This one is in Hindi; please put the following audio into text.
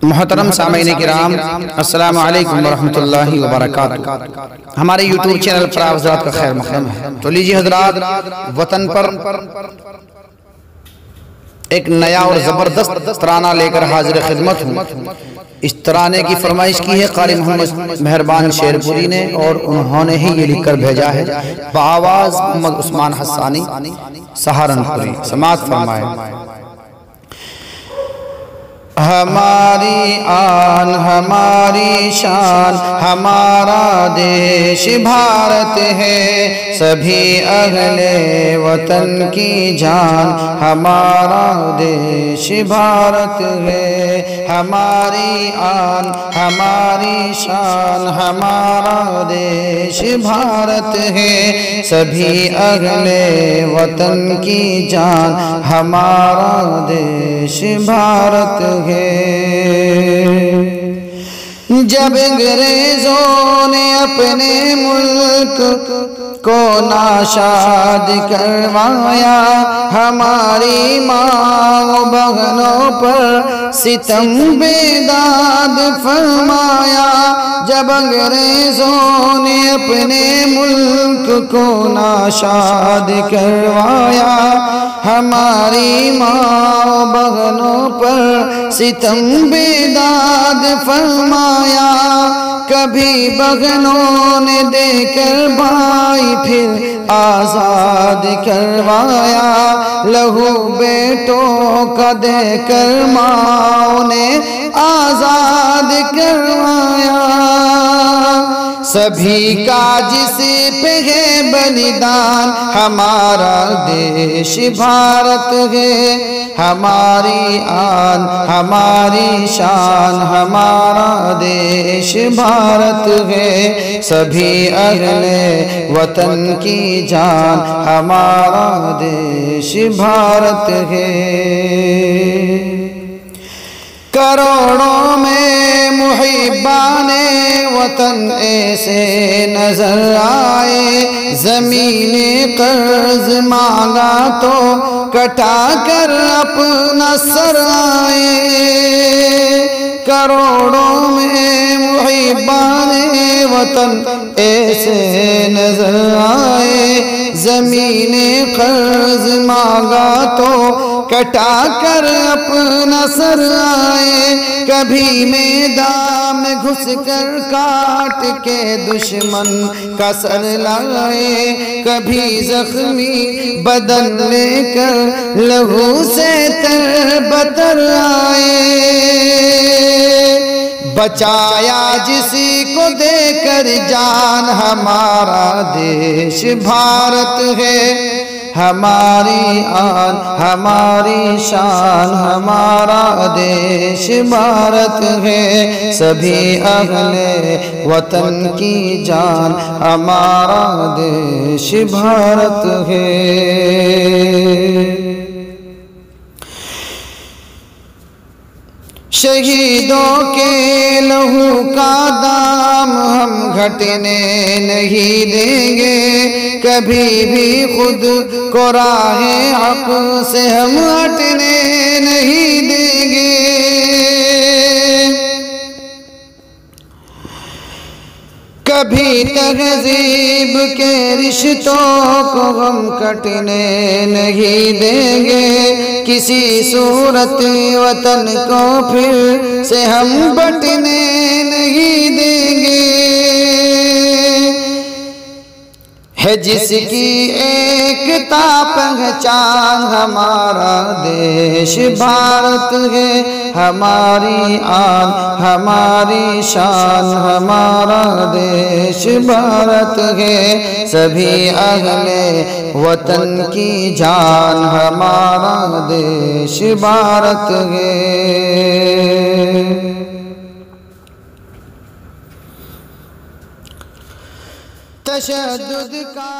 मोहतरम सामीन किराम, अस्सलामु अलैकुम वरहमतुल्लाहि वबरकातुहू। हमारे यूट्यूब चैनल पर आप हज़रात का खैर मक़दम है। तो लीजिए हज़रात, वतन पर एक नया और ज़बरदस्त तराना लेकर हाजिर खिदमत हूँ। इस तराने की फरमाइश की है क़ारी मोहम्मद मेहरबान शेरपुरी ने, और उन्होंने ही ये लिखकर भेजा है बआवाज़ मोहम्मद उस्मान हस्सानी सहारनपुरी। समाअत फरमाए। हमारी आन हमारी शान हमारा देश भारत है, सभी अहले वतन की जान हमारा देश भारत है। हमारी आन हमारी शान हमारा देश भारत है, सभी अहले वतन की जान हमारा देश भारत है। जब अंग्रेजों ने अपने मुल्क को नाशाद करवाया, हमारी माँ बहनों पर सितम बेदाद फरमाया। जब अंग्रेजों ने अपने मुल्क को नाशाद करवाया, हमारी माँ बहनों पर सितम बेदाद फरमाया। कभी बहनों ने देकर भाई फिर आज़ाद करवाया, लहू बेटों का देकर माँ ने आज़ाद करवाया। सभी का जिस पे है बलिदान हमारा देश भारत है। हमारी आन हमारी शान हमारा देश भारत है, सभी अहले वतन की जान हमारा देश भारत है। करोड़ों में मुहिब्बाने वतन ऐसे नजर आए, ज़मीने कर्ज मांगा तो कटा कर अपना सर आए। करोड़ों में मुहिब्बाने वतन ऐसे नजर आए, ज़मीने कर्ज मांगा तो कटा कर अपना सर आए। कभी मैदान में घुस कर काट के दुश्मन का सर लाए, कभी जख्मी बदन लेकर लहू से तरबतर आए। बचाया जिसी को देकर जान हमारा देश भारत है। हमारी आन हमारी शान हमारा देश भारत है, सभी अहले वतन की जान हमारा देश भारत है। शहीदों के लहू का दाम हम घटने नहीं देंगे, कभी भी खुद को राहे हक से हम हटने नहीं देंगे। कभी तहजीब के रिश्तों को हम कटने नहीं देंगे, किसी सूरत वतन को फिर से हम बटने नहीं देंगे। है जिसकी एकता पहचान हमारा देश भारत है। हमारी आन हमारी शान हमारा देश भारत है, सभी अहले वतन की जान हमारा देश भारत है। तशद्दुद का